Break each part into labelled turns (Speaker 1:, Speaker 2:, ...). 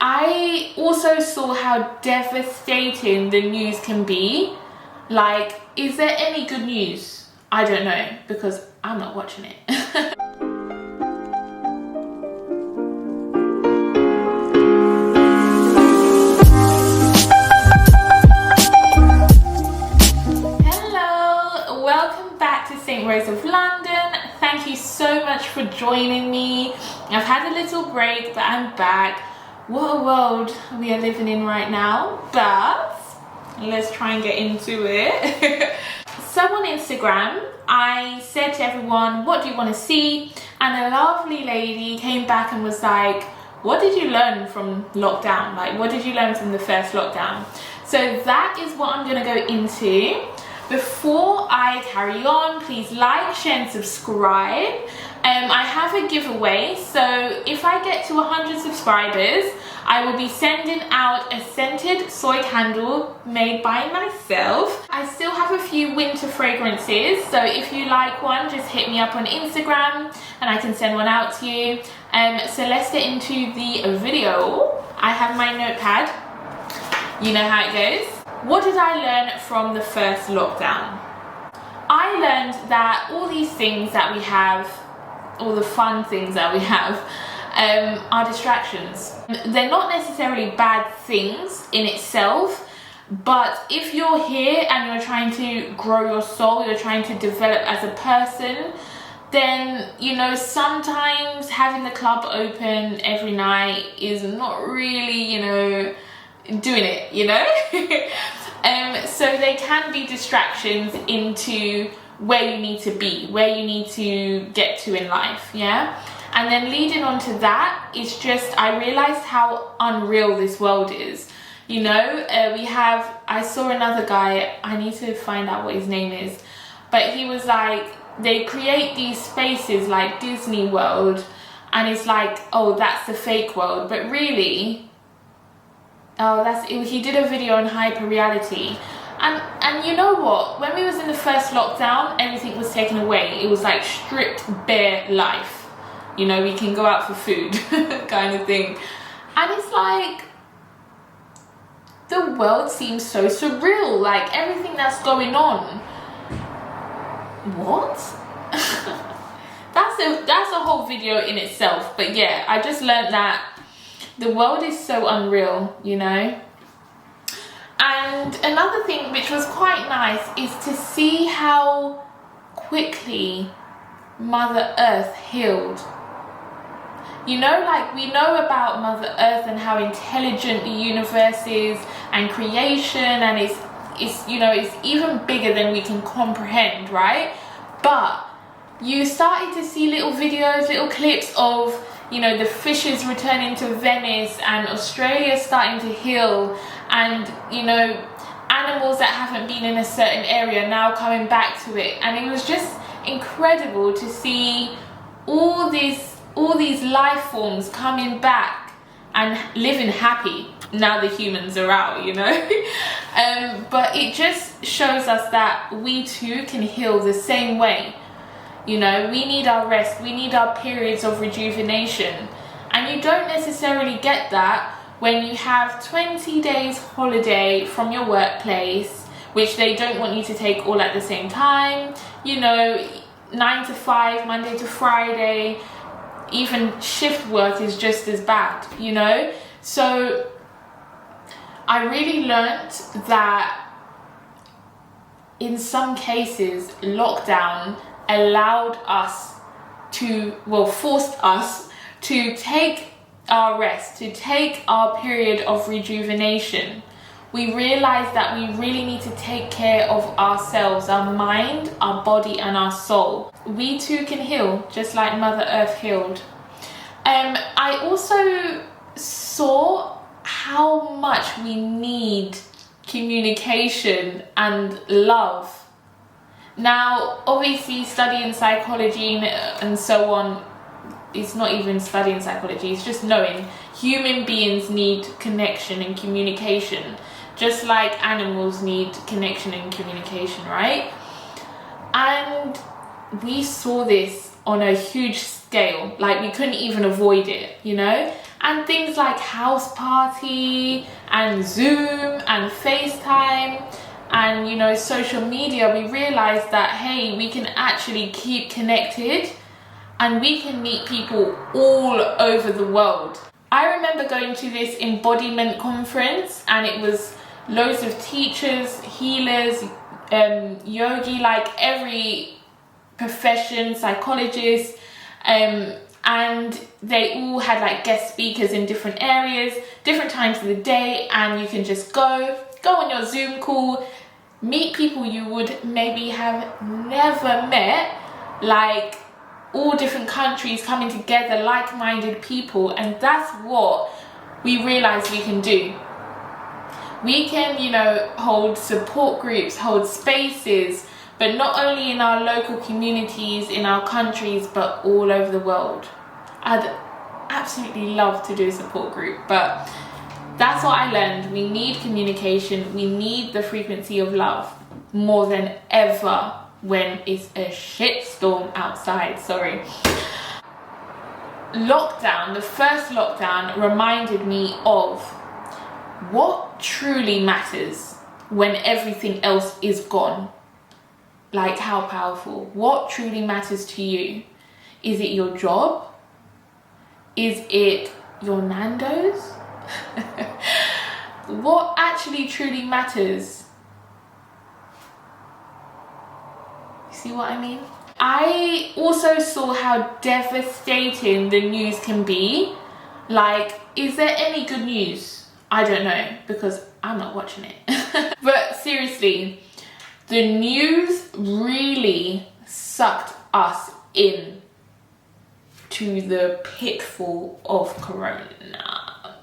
Speaker 1: I also saw how devastating the news can be. Like, is there any good news? I don't know, because I'm not watching it. Hello, welcome back to St. Rose of London. Thank you so much for joining me. I've had a little break, but I'm back. What a world we are living in right now, but let's try and get into it. So on Instagram, I said to everyone, what do you want to see? And a lovely lady came back and was like, what did you learn from lockdown? Like, what did you learn from the first lockdown? So that is what I'm going to go into. Before I carry on, please like, share and subscribe. I have a giveaway, so if I get to 100 subscribers, I will be sending out a scented soy candle made by myself. I still have a few winter fragrances, so if you like one, just hit me up on Instagram and I can send one out to you. So let's get into the video. I have my notepad. You know how it goes. What did I learn from the first lockdown? I learned that all these things that we have, all the fun things that we have, are distractions. They're not necessarily bad things in itself, but if you're here and you're trying to grow your soul, you're trying to develop as a person, then, you know, sometimes having the club open every night is not really, you know, doing it, you know. So they can be distractions into where you need to be, where you need to get to in life, yeah. And then leading on to that, it's just I realized how unreal this world is. You know, I saw another guy, I need to find out what his name is, but he was like, they create these spaces like Disney World, and it's like, oh, that's the fake world, but really, he did a video on Hyperreality. And you know what? When we was in the first lockdown, everything was taken away. It was like stripped bare life. You know, we can go out for food kind of thing. And it's like, the world seems so surreal. Like, everything that's going on. What? That's a whole video in itself. But yeah, I just learned that the world is so unreal, you know. And another thing which was quite nice is to see how quickly Mother Earth healed. You know, like, we know about Mother Earth and how intelligent the universe is and creation, and it's you know, it's even bigger than we can comprehend, right? But you started to see little videos, little clips of, you know, the fishes returning to Venice and Australia starting to heal, and, you know, animals that haven't been in a certain area now coming back to it. And it was just incredible to see all these life forms coming back and living happy now the humans are out, you know. But it just shows us that we too can heal the same way. You know, we need our rest, we need our periods of rejuvenation, and you don't necessarily get that when you have 20 days holiday from your workplace, which they don't want you to take all at the same time. You know, 9 to 5, Monday to Friday, even shift work is just as bad, you know. So I really learnt that in some cases lockdown allowed us to, well, forced us to take our rest, to take our period of rejuvenation. We realized that we really need to take care of ourselves, our mind, our body and our soul. We too can heal, just like Mother Earth healed. I also saw how much we need communication and love. Now, obviously, studying psychology and so on, it's not even studying psychology, it's just knowing human beings need connection and communication, just like animals need connection and communication, right? And we saw this on a huge scale, like we couldn't even avoid it, you know? And things like House Party and Zoom and FaceTime and, you know, social media, we realized that, hey, we can actually keep connected and we can meet people all over the world. I remember going to this embodiment conference, and it was loads of teachers, healers, yogi, like every profession, psychologists, and they all had like guest speakers in different areas, different times of the day, and you can just go on your Zoom call, meet people you would maybe have never met, like all different countries coming together, like-minded people. And that's what we realized we can do. We can, you know, hold support groups, hold spaces, but not only in our local communities, in our countries, but all over the world. I'd absolutely love to do a support group, but that's what I learned. We need communication. We need the frequency of love more than ever when it's a shitstorm outside. Sorry. Lockdown, the first lockdown, reminded me of what truly matters when everything else is gone. Like, how powerful. What truly matters to you? Is it your job? Is it your Nando's? What actually truly matters? See what I mean? I also saw how devastating the news can be. Like, is there any good news? I don't know, because I'm not watching it. But seriously, the news really sucked us in to the pitfall of corona.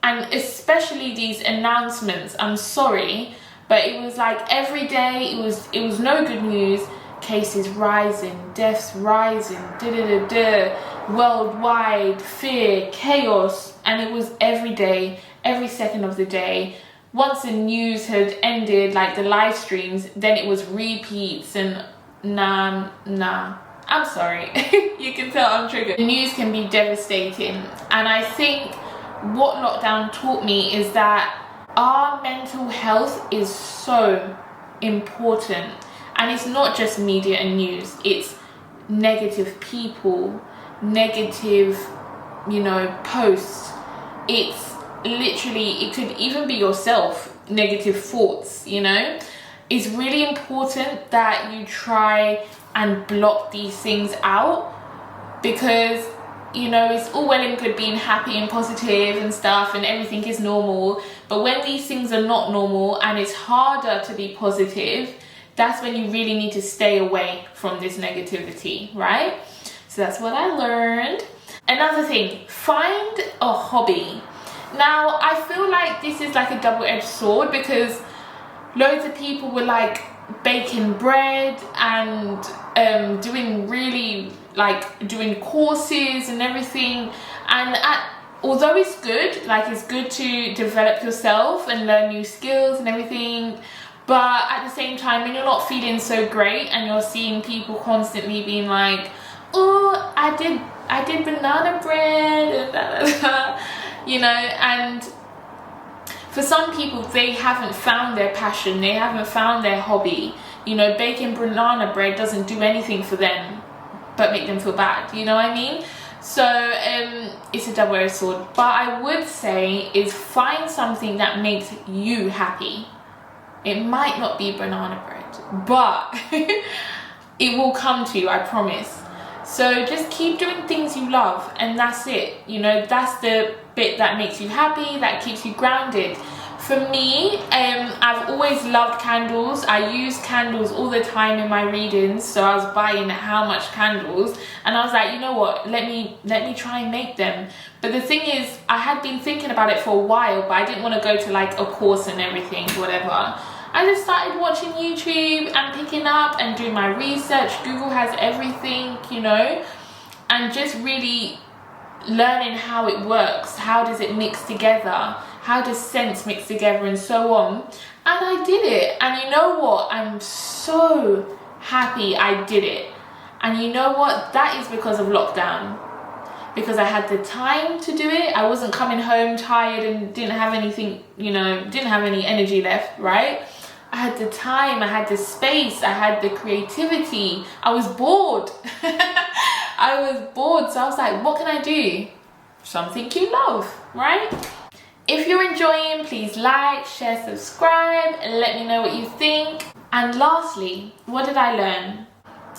Speaker 1: And especially these announcements, I'm sorry, but it was like every day it was no good news. Cases rising, deaths rising, worldwide fear, chaos, and it was every day, every second of the day. Once the news had ended, like the live streams, then it was repeats and nah. I'm sorry. You can tell I'm triggered. The news can be devastating, and I think what lockdown taught me is that our mental health is so important. And it's not just media and news, it's negative people, negative, you know, posts. It's literally, it could even be yourself, negative thoughts, you know. It's really important that you try and block these things out, because, you know, it's all well and good being happy and positive and stuff and everything is normal, but when these things are not normal and it's harder to be positive, that's when you really need to stay away from this negativity, right? So that's what I learned. Another thing, find a hobby. Now, I feel like this is like a double-edged sword, because loads of people were like baking bread and doing really like doing courses and everything. And although it's good, like it's good to develop yourself and learn new skills and everything, but at the same time, when you're not feeling so great and you're seeing people constantly being like, oh, I did banana bread and you know, and for some people, they haven't found their passion, they haven't found their hobby. You know, baking banana bread doesn't do anything for them but make them feel bad, you know what I mean? So it's a double-edged sword. But I would say is find something that makes you happy. It might not be banana bread, but it will come to you, I promise. So just keep doing things you love, and that's it. You know, that's the bit that makes you happy, that keeps you grounded. For me, I've always loved candles. I use candles all the time in my readings, so I was buying how much candles, and I was like, you know what, let me try and make them. But the thing is, I had been thinking about it for a while, but I didn't want to go to like a course and everything, whatever. I just started watching YouTube and picking up and doing my research. Google has everything, you know, and just really learning how it works. How does it mix together? How does scents mix together, and so on. And I did it, and you know what, I'm so happy I did it. And you know what, that is because of lockdown. because I had the time to do it. I wasn't coming home tired and didn't have anything, you know, didn't have any energy left, right? I had the time, I had the space, I had the creativity. I was bored. I was bored, so I was like, what can I do? Something you love, right? If you're enjoying, please like, share, subscribe, and let me know what you think. And lastly, what did I learn?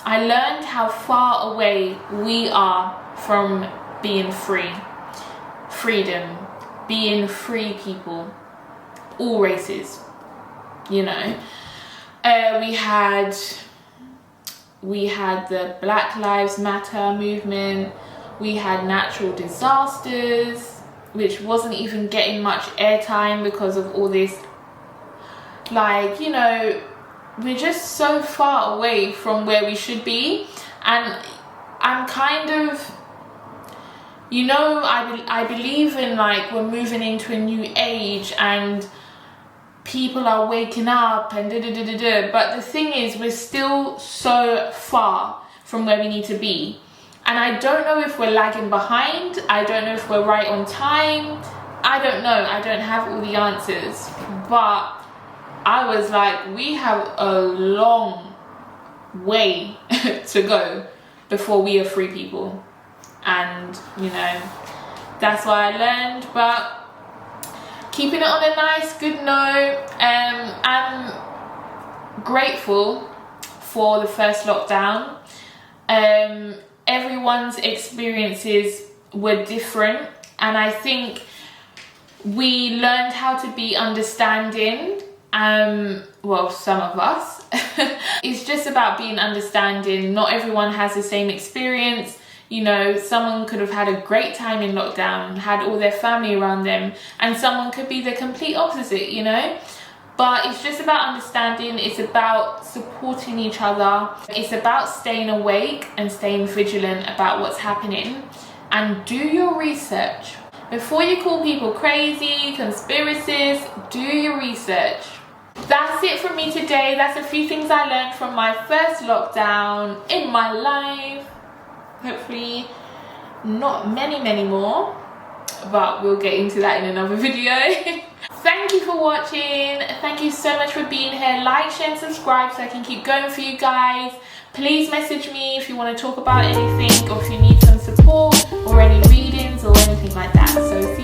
Speaker 1: I learned how far away we are from being free. Freedom, being free people, all races, you know. We had the Black Lives Matter movement. We had natural disasters, which wasn't even getting much airtime because of all this, like, you know, we're just so far away from where we should be. And I'm kind of, you know, I believe in, like, we're moving into a new age and people are waking up and but the thing is, we're still so far from where we need to be. And I don't know if we're lagging behind. I don't know if we're right on time. I don't know. I don't have all the answers. But I was like, we have a long way to go before we are free people. And, you know, that's what I learned. But keeping it on a nice, good note, I'm grateful for the first lockdown. Everyone's experiences were different, and I think we learned how to be understanding. Well, some of us. It's just about being understanding. Not everyone has the same experience. You know, someone could have had a great time in lockdown, had all their family around them, and someone could be the complete opposite, you know. But it's just about understanding. It's about supporting each other. It's about staying awake and staying vigilant about what's happening. And do your research. Before you call people crazy, conspiracies, do your research. That's it from me today. That's a few things I learned from my first lockdown in my life. Hopefully not many more. But we'll get into that in another video. Thank you for watching. Thank you so much for being here. Like, share, and subscribe so I can keep going for you guys. Please message me if you want to talk about anything, or if you need some support or any readings or anything like that. So